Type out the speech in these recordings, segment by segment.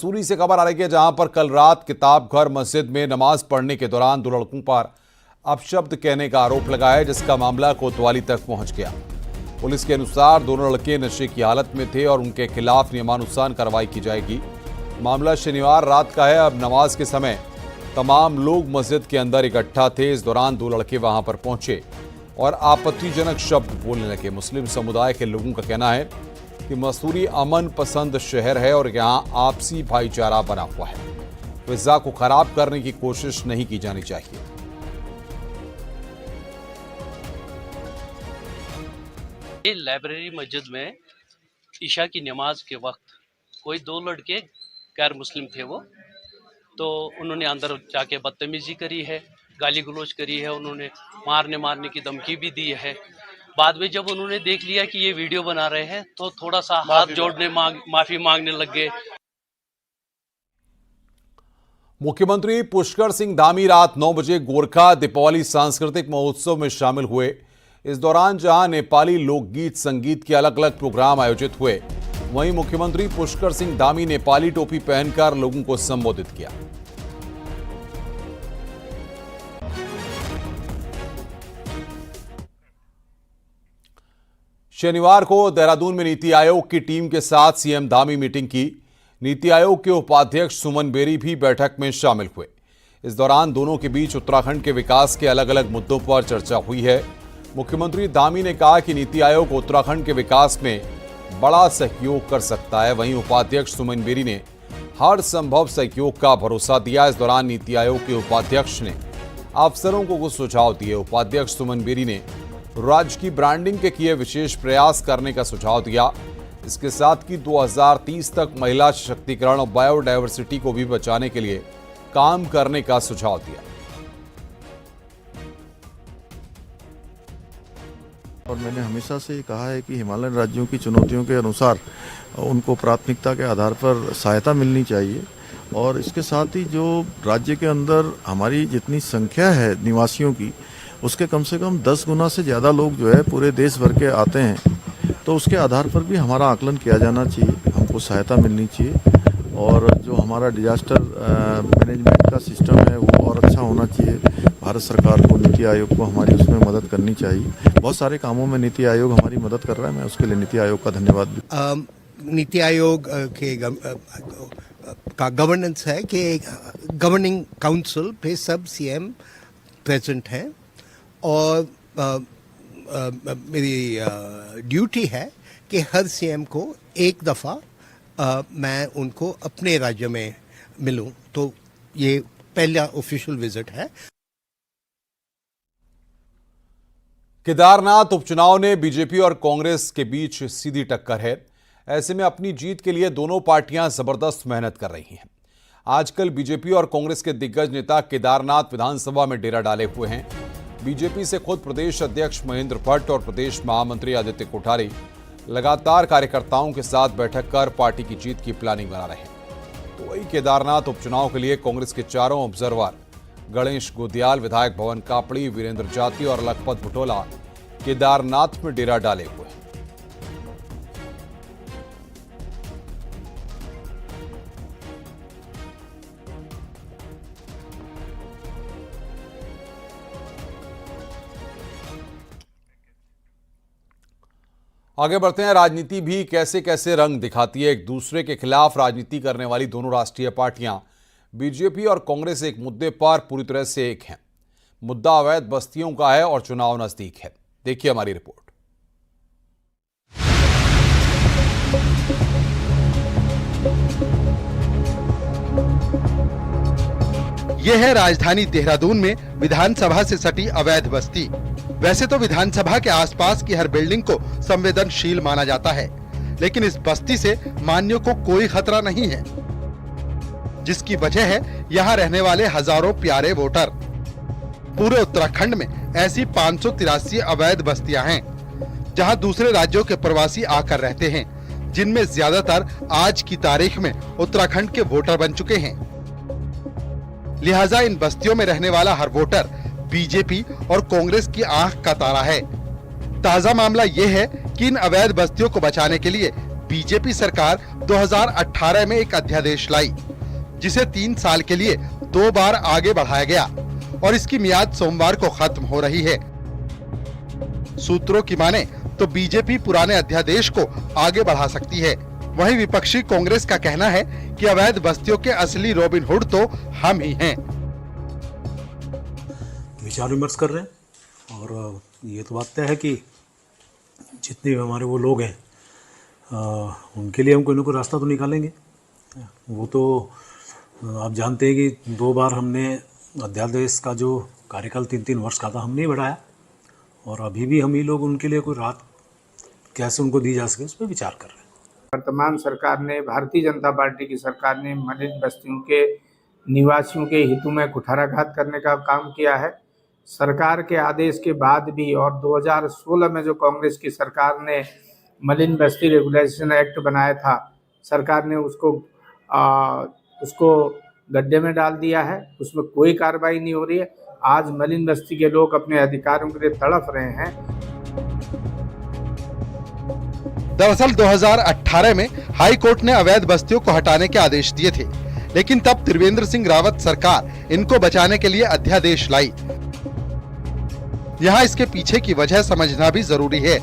मसूरी से खबर आ रही है, जहां पर कल रात किताब घर मस्जिद में नमाज पढ़ने के दौरान 2 लड़कों पर अपशब्द कहने का आरोप लगा है, जिसका मामला कोतवाली तक पहुंच गया। पुलिस के अनुसार दोनों लड़के नशे की हालत में थे और उनके खिलाफ नियमानुसार कार्रवाई की जाएगी। मामला शनिवार रात का है। अब नमाज के समय तमाम लोग मस्जिद के अंदर इकट्ठा थे। इस दौरान 2 लड़के वहां पर पहुंचे और आपत्तिजनक शब्द बोलने लगे। मुस्लिम समुदाय के लोगों का कहना है कि मसूरी अमन पसंद शहर है और यहां आपसी भाईचारा बना हुआ है। फिजा को खराब करने की कोशिश नहीं की जानी चाहिए। ये लाइब्रेरी मस्जिद में ईशा की नमाज के वक्त कोई 2 लड़के गैर मुस्लिम थे वो, तो उन्होंने अंदर जाके बदतमीजी करी है, गाली गलौज करी है, उन्होंने मारने की धमकी भी दी है। बाद में जब उन्होंने देख लिया कि ये वीडियो बना रहे हैं तो थोड़ा सा हाथ जोड़ने माफी मांगने लग गए। मुख्यमंत्री पुष्कर सिंह धामी रात 9 बजे गोरखा दीपावली सांस्कृतिक महोत्सव में शामिल हुए। इस दौरान जहां नेपाली लोकगीत संगीत के अलग अलग प्रोग्राम आयोजित हुए, वहीं मुख्यमंत्री पुष्कर सिंह धामी नेपाली टोपी पहनकर लोगों को संबोधित किया। शनिवार को देहरादून में नीति आयोग की टीम के साथ सीएम धामी मीटिंग की। नीति आयोग के उपाध्यक्ष सुमन बेरी भी बैठक में शामिल हुए। इस दौरान दोनों के बीच उत्तराखंड के विकास के अलग अलग मुद्दों पर चर्चा हुई है। मुख्यमंत्री धामी ने कहा कि नीति आयोग उत्तराखंड के विकास में बड़ा सहयोग कर सकता है। वहीं उपाध्यक्ष सुमन बेरी ने हर संभव सहयोग का भरोसा दिया। इस दौरान नीति आयोग के उपाध्यक्ष ने अफसरों को कुछ सुझाव दिए। उपाध्यक्ष सुमन बेरी ने राज्य की ब्रांडिंग के किए विशेष प्रयास करने का सुझाव दिया। इसके साथ ही 2030 तक महिला सशक्तिकरण और बायोडायवर्सिटी को भी बचाने के लिए काम करने का सुझाव दिया। और मैंने हमेशा से कहा है कि हिमालयन राज्यों की चुनौतियों के अनुसार उनको प्राथमिकता के आधार पर सहायता मिलनी चाहिए। और इसके साथ ही जो राज्य के अंदर हमारी जितनी संख्या है निवासियों की, उसके कम से कम 10 गुना से ज़्यादा लोग जो है पूरे देश भर के आते हैं, तो उसके आधार पर भी हमारा आकलन किया जाना चाहिए, हमको सहायता मिलनी चाहिए। और जो हमारा डिजास्टर मैनेजमेंट का सिस्टम है वो और अच्छा होना चाहिए। भारत सरकार को, नीति आयोग को हमारी उसमें मदद करनी चाहिए। बहुत सारे कामों में नीति आयोग हमारी मदद कर रहा है, मैं उसके लिए नीति आयोग का धन्यवाद भी। नीति आयोग के का गवर्नेंस है कि गवर्निंग काउंसिल पे सब सीएम प्रेजेंट हैं और मेरी ड्यूटी है कि हर सीएम को एक दफ़ा मैं उनको अपने राज्य में मिलूं। तो ये पहला ऑफिशियल विजिट है। केदारनाथ उपचुनाव ने बीजेपी और कांग्रेस के बीच सीधी टक्कर है। ऐसे में अपनी जीत के लिए दोनों पार्टियां जबरदस्त मेहनत कर रही हैं। आजकल बीजेपी और कांग्रेस के दिग्गज नेता केदारनाथ विधानसभा में डेरा डाले हुए हैं। बीजेपी से खुद प्रदेश अध्यक्ष महेंद्र भट्ट और प्रदेश महामंत्री आदित्य कोठारी लगातार कार्यकर्ताओं के साथ बैठक कर पार्टी की जीत की प्लानिंग बना रहे हैं। तो वही केदारनाथ उपचुनाव के लिए कांग्रेस के चारों ऑब्जर्वर गणेश गोदियाल, विधायक भवन कापड़ी, वीरेंद्र जाती और लखपत बुटोला केदारनाथ में डेरा डाले हुए हैं। आगे बढ़ते हैं। राजनीति भी कैसे कैसे रंग दिखाती है। एक दूसरे के खिलाफ राजनीति करने वाली दोनों राष्ट्रीय पार्टियां बीजेपी और कांग्रेस एक मुद्दे पर पूरी तरह से एक हैं। मुद्दा अवैध बस्तियों का है और चुनाव नजदीक है। देखिए हमारी रिपोर्ट। यह है राजधानी देहरादून में विधानसभा से सटी अवैध बस्ती। वैसे तो विधानसभा के आसपास की हर बिल्डिंग को संवेदनशील माना जाता है, लेकिन इस बस्ती से मान्यों को कोई खतरा नहीं है, जिसकी वजह है यहाँ रहने वाले हजारों प्यारे वोटर। पूरे उत्तराखंड में ऐसी 583 अवैध बस्तियां हैं, जहां दूसरे राज्यों के प्रवासी आकर रहते हैं, जिनमें ज्यादातर आज की तारीख में उत्तराखंड के वोटर बन चुके हैं। लिहाजा इन बस्तियों में रहने वाला हर वोटर बीजेपी और कांग्रेस की आंख का तारा है। ताजा मामला ये है कि इन अवैध बस्तियों को बचाने के लिए बीजेपी सरकार 2018 में एक अध्यादेश लाई, जिसे 3 साल के लिए 2 बार आगे बढ़ाया गया और इसकी मियाद सोमवार को खत्म हो रही है। सूत्रों की माने तो बीजेपी पुराने अध्यादेश को आगे बढ़ा सकती है। वहीं विपक्षी कांग्रेस का कहना है कि अवैध बस्तियों के असली रॉबिन हुड तो हम ही हैं। विचार विमर्श कर रहे हैं और ये तो बात तय है कि जितने भी हमारे वो लोग हैं उनके लिए हम कोई ना कोई रास्ता तो निकालेंगे। वो तो आप जानते हैं कि 2 बार हमने अध्यादेश का जो कार्यकाल 3-3 वर्ष का था हमने ही बढ़ाया और अभी भी हम ही लोग उनके लिए कोई राहत कैसे उनको दी जा सके उस पर विचार कर रहे हैं। वर्तमान सरकार ने, भारतीय जनता पार्टी की सरकार ने मलिन बस्तियों के निवासियों के हितों में कुठाराघात करने का काम किया है। सरकार के आदेश के बाद भी और 2016 में जो कांग्रेस की सरकार ने मलिन बस्ती रेगुलेशन एक्ट बनाया था, सरकार ने उसको गड्ढे में डाल दिया है। उसमें कोई कार्रवाई नहीं हो रही है। आज मलिन बस्ती के लोग अपने अधिकारों के लिए तड़प रहे हैं। दरअसल 2018 में हाई कोर्ट ने अवैध बस्तियों को हटाने के आदेश दिए थे, लेकिन तब त्रिवेंद्र सिंह रावत सरकार इनको बचाने के लिए अध्यादेश लाई। यहाँ इसके पीछे की वजह समझना भी जरूरी है।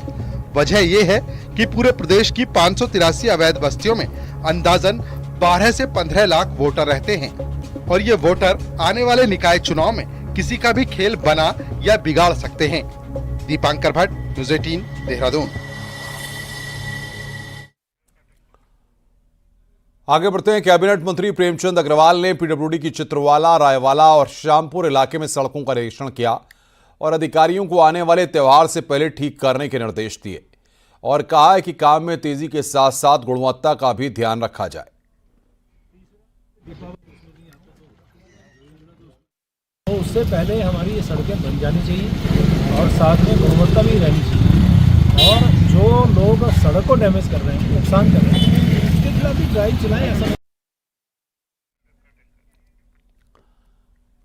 वजह ये है कि पूरे प्रदेश की 583 अवैध बस्तियों में अंदाजन 12 से 15 लाख वोटर रहते हैं और ये वोटर आने वाले निकाय चुनाव में किसी का भी खेल बना या बिगाड़ सकते हैं। दीपांकर भट्ट, न्यूज़ 18, देहरादून। आगे बढ़ते हैं। कैबिनेट मंत्री प्रेमचंद अग्रवाल ने पीडब्ल्यूडी की चित्रवाला, रायवाला और श्यामपुर इलाके में सड़कों का निरीक्षण किया और अधिकारियों को आने वाले त्योहार से पहले ठीक करने के निर्देश दिए और कहा है कि काम में तेजी के साथ साथ गुणवत्ता का भी ध्यान रखा जाए। तो उससे पहले हमारी ये सड़कें बन जानी चाहिए और साथ में गुणवत्ता भी रहनी चाहिए और जो लोग सड़क को डैमेज कर रहे हैं, नुकसान कर रहे हैं, उसके खिलाफ भी ड्राइव चलाएं। ऐसा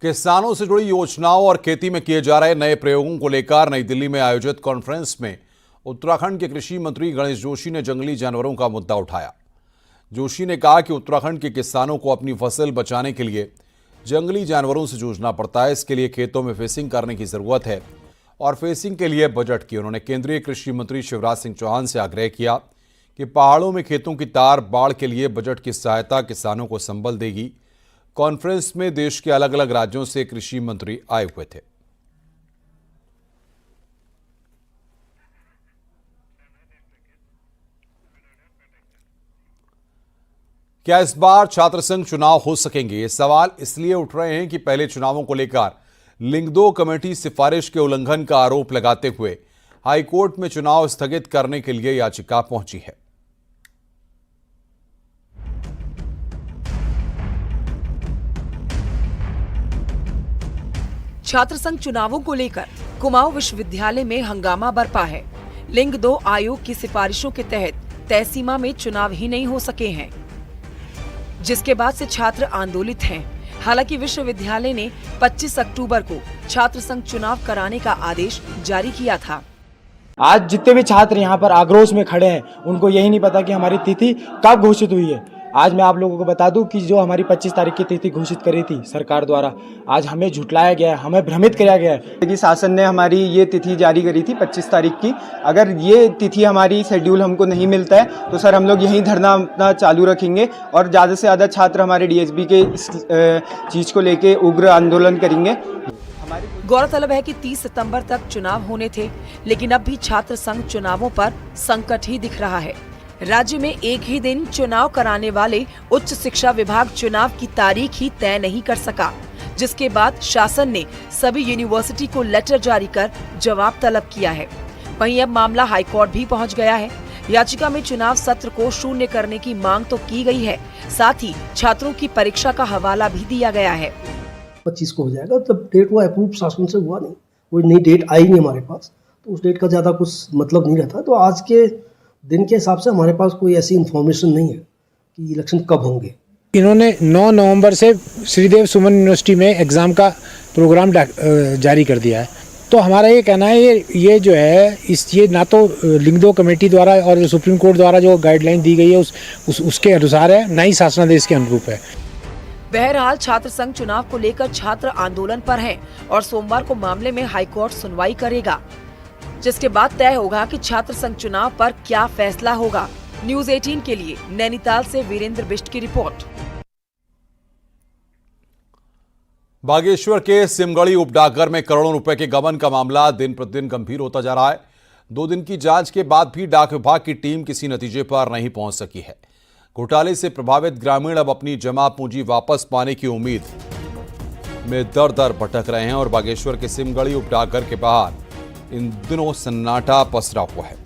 किसानों से जुड़ी योजनाओं और खेती में किए जा रहे नए प्रयोगों को लेकर नई दिल्ली में आयोजित कॉन्फ्रेंस में उत्तराखंड के कृषि मंत्री गणेश जोशी ने जंगली जानवरों का मुद्दा उठाया। जोशी ने कहा कि उत्तराखंड के किसानों को अपनी फसल बचाने के लिए जंगली जानवरों से जूझना पड़ता है। इसके लिए खेतों में फेंसिंग करने की जरूरत है और फेंसिंग के लिए बजट की उन्होंने केंद्रीय कृषि मंत्री शिवराज सिंह चौहान से आग्रह किया कि पहाड़ों में खेतों की तार बाढ़ के लिए बजट की सहायता किसानों को संबल देगी। कॉन्फ्रेंस में देश के अलग अलग राज्यों से कृषि मंत्री आए हुए थे। क्या इस बार छात्र संघ चुनाव हो सकेंगे? ये सवाल इसलिए उठ रहे हैं कि पहले चुनावों को लेकर लिंग 2 कमेटी सिफारिश के उल्लंघन का आरोप लगाते हुए हाईकोर्ट में चुनाव स्थगित करने के लिए याचिका पहुंची है। छात्र संघ चुनावों को लेकर कुमाऊं विश्वविद्यालय में हंगामा बरपा है। लिंग 2 आयोग की सिफारिशों के तहत तय सीमा में चुनाव ही नहीं हो सके हैं, जिसके बाद से छात्र आंदोलित हैं। हालांकि विश्वविद्यालय ने 25 अक्टूबर को छात्र संघ चुनाव कराने का आदेश जारी किया था। आज जितने भी छात्र यहाँ पर आक्रोश में खड़े हैं, उनको यही नहीं पता कि हमारी तिथि कब घोषित हुई है। आज मैं आप लोगों को बता दूं कि जो हमारी 25 तारीख की तिथि घोषित करी थी सरकार द्वारा, आज हमें झुठलाया गया है, हमें भ्रमित किया गया है कि शासन ने हमारी ये तिथि जारी करी थी 25 तारीख की। अगर ये तिथि हमारी शेड्यूल हमको नहीं मिलता है तो सर हम लोग यहीं धरना अपना चालू रखेंगे और ज़्यादा से ज़्यादा छात्र हमारे डीएसबी के इस चीज़ को लेके उग्र आंदोलन करेंगे। गौरतलब है कि 30 सितंबर तक चुनाव होने थे, लेकिन अब भी छात्र संघ चुनावों पर संकट ही दिख रहा है। राज्य में एक ही दिन चुनाव कराने वाले उच्च शिक्षा विभाग चुनाव की तारीख ही तय नहीं कर सका, जिसके बाद शासन ने सभी यूनिवर्सिटी को लेटर जारी कर जवाब तलब किया है। वहीं अब मामला हाईकोर्ट भी पहुंच गया है। याचिका में चुनाव सत्र को शून्य करने की मांग तो की गई है, साथ ही छात्रों की परीक्षा का हवाला भी दिया गया है। 25 को हो जाएगा, तब डेट वो अप्रूव शासन से हुआ नहीं, कोई नई डेट आई नहीं हमारे पास, तो उस डेट का ज़्यादा कुछ मतलब नहीं रहता। तो आज के दिन के हिसाब से हमारे पास कोई ऐसी इन्फॉर्मेशन नहीं है कि इलेक्शन कब होंगे। इन्होंने 9 नवंबर से श्रीदेव सुमन यूनिवर्सिटी में एग्ज़ाम का प्रोग्राम जारी कर दिया है, तो तो हमारा ये कहना है ये जो है ये ना तो लिंगदो कमेटी द्वारा और जो सुप्रीम कोर्ट द्वारा जो गाइडलाइन दी गई है उसके अनुसार है, ना ही शासनादेश के अनुरूप है। बहरहाल छात्र संघ चुनाव को लेकर छात्र आंदोलन पर हैं और सोमवार को मामले में हाईकोर्ट सुनवाई करेगा, जिसके बाद तय होगा कि छात्र संघ चुनाव पर क्या फैसला होगा। न्यूज़ 18 के लिए नैनीताल से वीरेंद्र बिष्ट की रिपोर्ट। बागेश्वर के सिमगढ़ी उपडाकघर में करोड़ों रुपए के गबन का मामला दिन प्रतिदिन गंभीर होता जा रहा है। 2 दिन की जांच के बाद भी डाक विभाग की टीम किसी नतीजे पर नहीं पहुंच सकी है। घोटाले से प्रभावित ग्रामीण अब अपनी जमा पूंजी वापस पाने की उम्मीद में दर-दर भटक रहे हैं और बागेश्वर के सिमगढ़ी उपडाकघर के बाहर इन दिनों सन्नाटा पसरा हुआ है।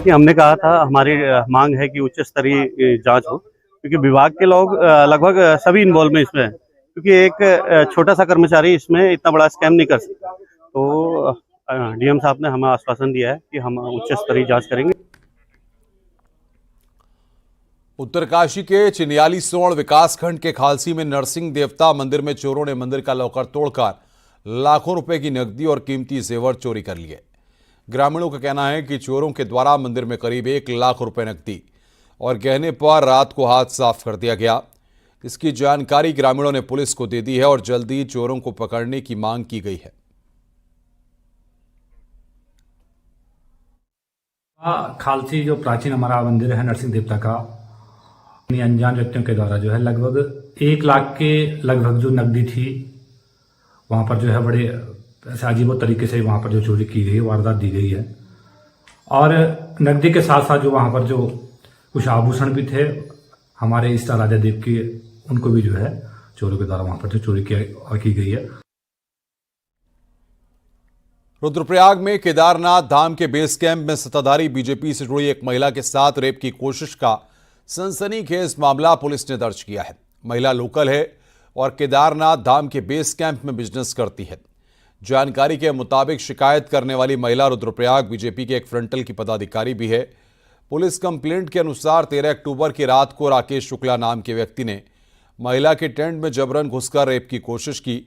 हमने कहा था, हमारी मांग है कि उच्च स्तरीय जांच हो, क्योंकि विभाग के लोग लगभग सभी इन्वॉल्व हैं इसमें, क्योंकि एक छोटा सा कर्मचारी इसमें इतना बड़ा स्कैम नहीं कर सकता। तो डीएम साहब ने हमें आश्वासन दिया है कि हम उच्च स्तरीय जांच करेंगे। उत्तरकाशी के चिनियाली सोड़ विकासखंड के खालसी में नरसिंह देवता मंदिर में चोरों ने मंदिर का लॉकर तोड़कर लाखों रुपए की नकदी और कीमती जेवर चोरी कर लिए। ग्रामीणों का कहना है कि चोरों के द्वारा मंदिर में करीब 1 लाख रुपए नकदी और गहने पर रात को हाथ साफ कर दिया गया। इसकी जानकारी ग्रामीणों ने पुलिस को दे दी है और जल्दी चोरों को पकड़ने की मांग की गई है। खालसी जो प्राचीन हमारा मंदिर है नरसिंह देवता का, अनजान व्यक्तियों के द्वारा जो है लगभग 1 लाख के लगभग जो नकदी थी वहां पर जो है बड़े ऐसे अजीबो तरीके से वहां पर जो चोरी की गई, वारदात दी गई है। और नकदी के साथ साथ जो वहां पर जो कुछ आभूषण भी थे हमारे इष्ट राजा देव के, उनको भी जो है चोरों के द्वारा वहां पर जो चोरी की गई है। रुद्रप्रयाग में केदारनाथ धाम के बेस कैंप में सत्ताधारी बीजेपी से जुड़ी एक महिला के साथ रेप की कोशिश का सनसनीखेज मामला पुलिस ने दर्ज किया है। महिला लोकल है और केदारनाथ धाम के बेस कैंप में बिजनेस करती है। जानकारी के मुताबिक शिकायत करने वाली महिला रुद्रप्रयाग बीजेपी के एक फ्रंटल की पदाधिकारी भी है। पुलिस कंप्लेंट के अनुसार 13 अक्टूबर की रात को राकेश शुक्ला नाम के व्यक्ति ने महिला के टेंट में जबरन घुसकर रेप की कोशिश की,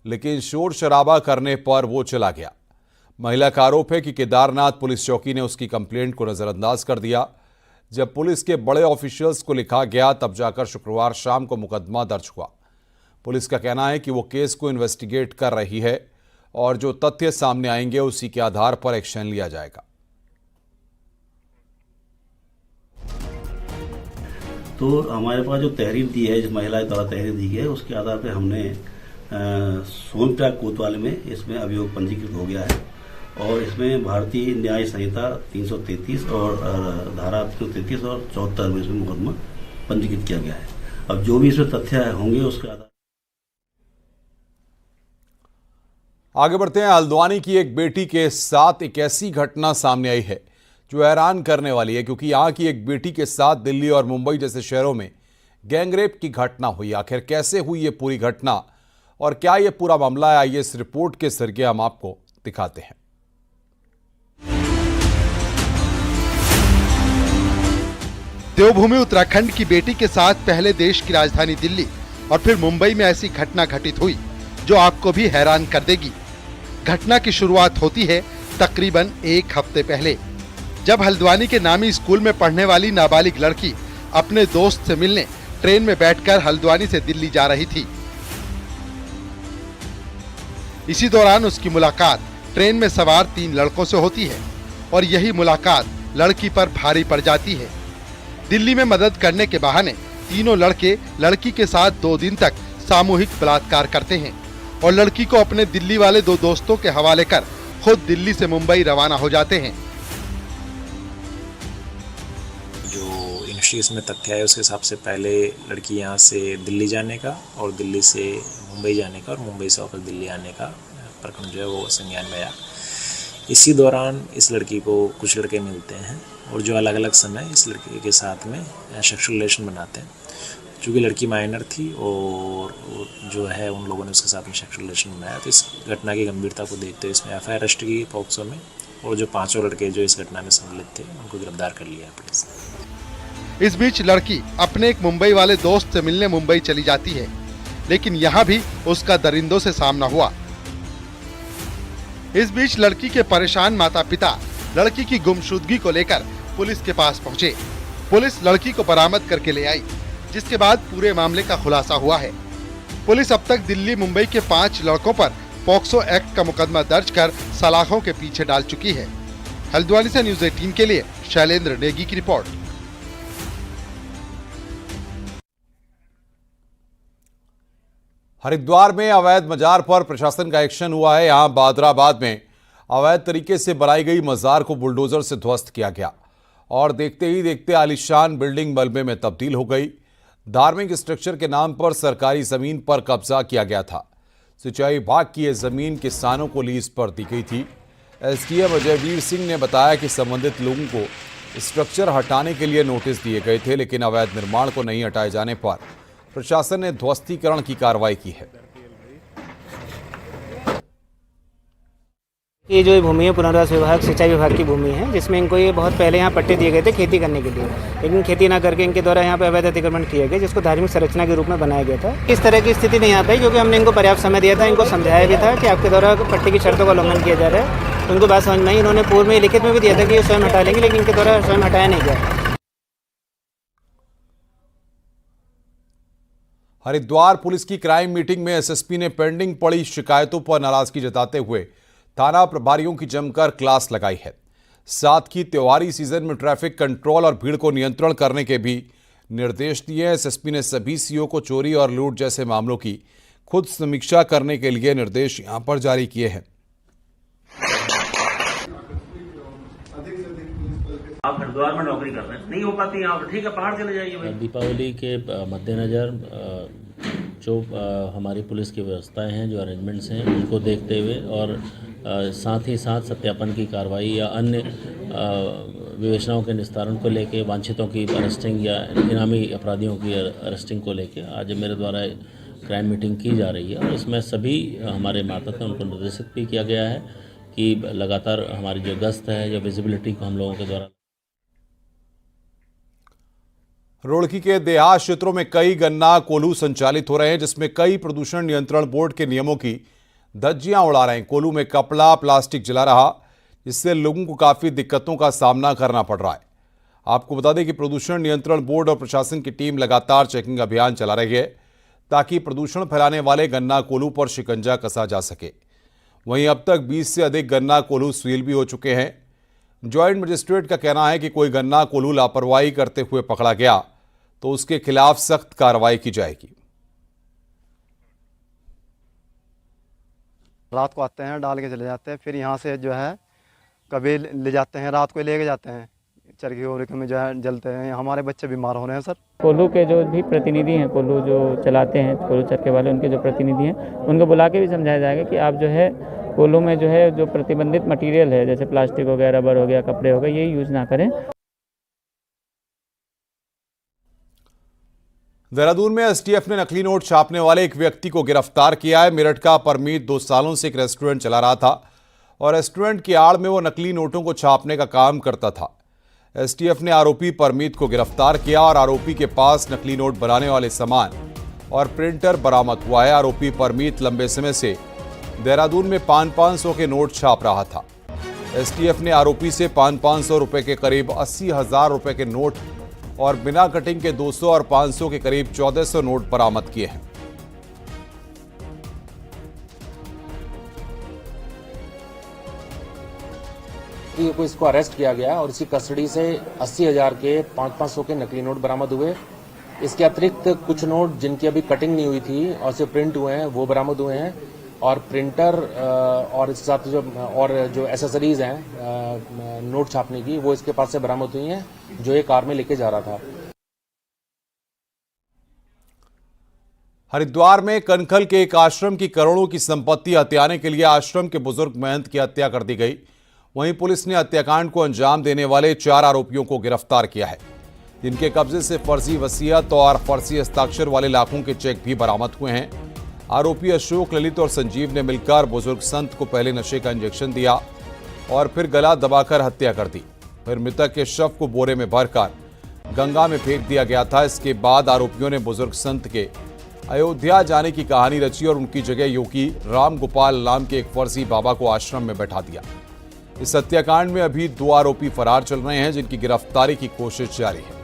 लेकिन शोर शराबा करने पर वो चला गया। महिला का आरोप है कि केदारनाथ पुलिस चौकी ने उसकी कंप्लेंट को नजरअंदाज कर दिया। जब पुलिस के बड़े ऑफिशियल्स को लिखा गया तब जाकर शुक्रवार शाम को मुकदमा दर्ज हुआ। पुलिस का कहना है कि वो केस को इन्वेस्टिगेट कर रही है और जो तथ्य सामने आएंगे उसी के आधार पर एक्शन लिया जाएगा। तो हमारे पास जो तहरीर दी है, जिस महिला द्वारा तहरीर दी गई है, उसके आधार पर हमने सोनप्रयाग कोतवाली में इसमें अभियोग पंजीकृत हो गया है और इसमें भारतीय न्याय संहिता 333 और धारा 333 और 74 में इसमें मुकदमा पंजीकृत किया गया है। अब जो भी इसमें तथ्य होंगे उसके आधार। आगे बढ़ते हैं। हल्द्वानी की एक बेटी के साथ एक ऐसी घटना सामने आई है जो हैरान करने वाली है, क्योंकि यहाँ की एक बेटी के साथ दिल्ली और मुंबई जैसे शहरों में गैंगरेप की घटना हुई। आखिर कैसे हुई ये पूरी घटना और क्या ये पूरा मामला है, आइए इस रिपोर्ट के जरिए हम आपको दिखाते हैं। देवभूमि उत्तराखंड की बेटी के साथ पहले देश की राजधानी दिल्ली और फिर मुंबई में ऐसी घटना घटित हुई जो आपको भी हैरान कर देगी। घटना की शुरुआत होती है तकरीबन 1 हफ्ते पहले, जब हल्द्वानी के नामी स्कूल में पढ़ने वाली नाबालिग लड़की अपने दोस्त से मिलने ट्रेन में बैठकर हल्द्वानी से दिल्ली जा रही थी। इसी दौरान उसकी मुलाकात ट्रेन में सवार 3 लड़कों से होती है और यही मुलाकात लड़की पर भारी पड़ जाती है। दिल्ली में मदद करने के बहाने तीनों लड़के लड़की के साथ 2 दिन तक सामूहिक बलात्कार करते हैं और लड़की को अपने दिल्ली वाले 2 दोस्तों के हवाले कर खुद दिल्ली से मुंबई रवाना हो जाते हैं। जो इनिशियली इसमें तथ्य है उसके हिसाब से पहले लड़की यहाँ से दिल्ली जाने का और दिल्ली से मुंबई जाने का और मुंबई से वापस दिल्ली आने का प्रकरण जो है वो संज्ञान में आया। इसी दौरान इस लड़की को कुछ लड़के मिलते हैं और जो अलग अलग समय इस लड़की के साथ में सेक्सुअल रिलेशन बनाते हैं। चूँकि लड़की माइनर थी और जो है उन लोगों ने उसके साथ में सेक्सुअल रिलेशन बनाया, तो इस घटना की गंभीरता को देखते हुए इसमें FIR रजिस्टर की पॉक्सो में और जो 5 लड़के जो इस घटना में सम्मिलित थे उनको गिरफ्तार कर लिया है पुलिस। इस बीच लड़की अपने एक मुंबई वाले दोस्त से मिलने मुंबई चली जाती है, लेकिन यहाँ भी उसका दरिंदों से सामना हुआ। इस बीच लड़की के परेशान माता पिता लड़की की गुमशुदगी को लेकर पुलिस के पास पहुंचे। पुलिस लड़की को बरामद करके ले आई, जिसके बाद पूरे मामले का खुलासा हुआ है। पुलिस अब तक दिल्ली मुंबई के 5 लड़कों पर पॉक्सो एक्ट का मुकदमा दर्ज कर सलाखों के पीछे डाल चुकी है। हल्द्वानी से न्यूज़ 18 के लिए शैलेंद्र नेगी की रिपोर्ट। हरिद्वार में अवैध मजार पर प्रशासन का एक्शन हुआ है। यहां बादराबाद में अवैध तरीके से बनाई गई मजार को बुलडोजर से ध्वस्त किया गया और देखते ही देखते आलीशान बिल्डिंग मलबे में तब्दील हो गई। धार्मिक स्ट्रक्चर के नाम पर सरकारी जमीन पर कब्जा किया गया था। सिंचाई विभाग की यह जमीन किसानों को लीज पर दी गई थी। एसडीएम अजयवीर सिंह ने बताया कि संबंधित लोगों को स्ट्रक्चर हटाने के लिए नोटिस दिए गए थे, लेकिन अवैध निर्माण को नहीं हटाए जाने पर प्रशासन ने ध्वस्तीकरण की कार्रवाई की है। ये जो भूमि है पुनर्वास विभाग सिंचाई विभाग की भूमि है, जिसमें इनको ये बहुत पहले यहाँ पट्टे दिए गए थे खेती करने के लिए, लेकिन खेती ना करके इनके द्वारा यहाँ पे अवैध अतिक्रमण किए गए, जिसको धार्मिक संरचना के रूप में बनाया गया था। इस तरह की स्थिति नहीं आ पाई क्योंकि हमने इनको पर्याप्त समय दिया था, इनको समझाया भी था कि आपके द्वारा पट्टे की शर्तों का उल्लंघन किया जा रहा है। तो उनको बात समझ में आई। इन्होंने पूर्व में लिखित में भी दिया था कि ये स्वयं हटा लेंगे, लेकिन इनके द्वारा स्वयं हटाया नहीं गया। हरिद्वार पुलिस की क्राइम मीटिंग में एसएसपी ने पेंडिंग पड़ी शिकायतों पर नाराजगी जताते हुए थाना प्रभारियों की जमकर क्लास लगाई है। साथ ही त्योहारी सीजन में ट्रैफिक कंट्रोल और भीड़ को नियंत्रण करने के भी निर्देश दिए। एसएसपी ने सभी सीओ को चोरी और लूट जैसे मामलों की खुद समीक्षा करने के लिए निर्देश यहां पर जारी किए हैं। आप हरिद्वार में नौकरी कर रहे हैं, नहीं हो पाती यहाँ पर, ठीक है पहाड़ चले जाइए भाई। दीपावली के मद्देनजर जो हमारी पुलिस की व्यवस्थाएं हैं, जो अरेंजमेंट्स हैं, उनको देखते हुए और साथ ही साथ सत्यापन की कार्रवाई या अन्य विवेचनाओं के निस्तारण को लेके, वांछितों की अरेस्टिंग या इनामी अपराधियों की अरेस्टिंग को लेके आज मेरे द्वारा क्राइम मीटिंग की जा रही है। और इसमें सभी हमारे मातहत हैं, उनको निर्देशित भी किया गया है कि लगातार हमारी जो गश्त है, जो विजिबिलिटी को हम लोगों के द्वारा। रुड़की के देहात क्षेत्रों में कई गन्ना कोल्हू संचालित हो रहे हैं, जिसमें कई प्रदूषण नियंत्रण बोर्ड के नियमों की धज्जियां उड़ा रहे हैं। कोल्हू में कपड़ा प्लास्टिक जला रहा, जिससे लोगों को काफ़ी दिक्कतों का सामना करना पड़ रहा है। आपको बता दें कि प्रदूषण नियंत्रण बोर्ड और प्रशासन की टीम लगातार चेकिंग अभियान चला रही है, ताकि प्रदूषण फैलाने वाले गन्ना कोल्हू पर शिकंजा कसा जा सके। वहीं अब तक 20 से अधिक गन्ना कोल्हू सील भी हो चुके हैं। ज्वाइंट मजिस्ट्रेट का कहना है कि कोई गन्ना कोल्हू लापरवाही करते हुए पकड़ा गया तो उसके खिलाफ सख्त कार्रवाई की जाएगी। रात को आते हैं, डाल के चले जाते हैं, फिर यहाँ से जो है कभी ले जाते हैं, रात को लेके जाते हैं, चरखी वरखी में जो है जलते हैं। हमारे बच्चे बीमार हो रहे हैं सर। कोल्हू के जो भी प्रतिनिधि हैं, कोल्हू जो चलाते हैं, कोल्हू चरखे वाले, उनके जो प्रतिनिधि हैं, उनको बुला के भी समझाया जाएगा कि आप जो है कोल्हू में जो है जो प्रतिबंधित मटेरियल है, जैसे प्लास्टिक हो गया, रबर हो गया, कपड़े हो गए, ये यूज ना करें। देहरादून में एसटीएफ ने नकली नोट छापने वाले एक व्यक्ति को गिरफ्तार किया है। मेरठ का परमीत 2 सालों से एक रेस्टोरेंट चला रहा था और रेस्टोरेंट की आड़ में वो नकली नोटों को छापने का काम करता था। एसटीएफ ने आरोपी परमीत को गिरफ्तार किया और आरोपी के पास नकली नोट बनाने वाले सामान और प्रिंटर बरामद हुआ है। आरोपी परमीत लंबे समय से देहरादून में 500 के नोट छाप रहा था। एसटीएफ ने आरोपी से 500 रुपए के करीब 80,000 रुपए के नोट और बिना कटिंग के 200 और 500 के करीब 1400 नोट बरामद किए हैं। को इसको अरेस्ट किया गया और इसकी कस्टडी से 80,000 के 500 के नकली नोट बरामद हुए। इसके अतिरिक्त कुछ नोट जिनकी अभी कटिंग नहीं हुई थी और सिर्फ प्रिंट हुए हैं, वो बरामद हुए हैं। और प्रिंटर और इसके साथ जो एसेसरीज हैं नोट छापने की, वो इसके पास से बरामद हुई हैं, जो एक कार में लेके जा रहा था। हरिद्वार में कनखल के एक आश्रम की करोड़ों की संपत्ति हथियाने के लिए आश्रम के बुजुर्ग महंत की हत्या कर दी गई। वहीं पुलिस ने हत्याकांड को अंजाम देने वाले 4 आरोपियों को गिरफ्तार किया है, जिनके कब्जे से फर्जी वसीयत और फर्जी हस्ताक्षर वाले लाखों के चेक भी बरामद हुए हैं। आरोपी अशोक, ललित और संजीव ने मिलकर बुजुर्ग संत को पहले नशे का इंजेक्शन दिया और फिर गला दबाकर हत्या कर दी। फिर मृतक के शव को बोरे में भरकर गंगा में फेंक दिया गया था। इसके बाद आरोपियों ने बुजुर्ग संत के अयोध्या जाने की कहानी रची और उनकी जगह योगी राम गोपाल नाम के एक फर्जी बाबा को आश्रम में बैठा दिया। इस हत्याकांड में अभी 2 आरोपी फरार चल रहे हैं, जिनकी गिरफ्तारी की कोशिश जारी है।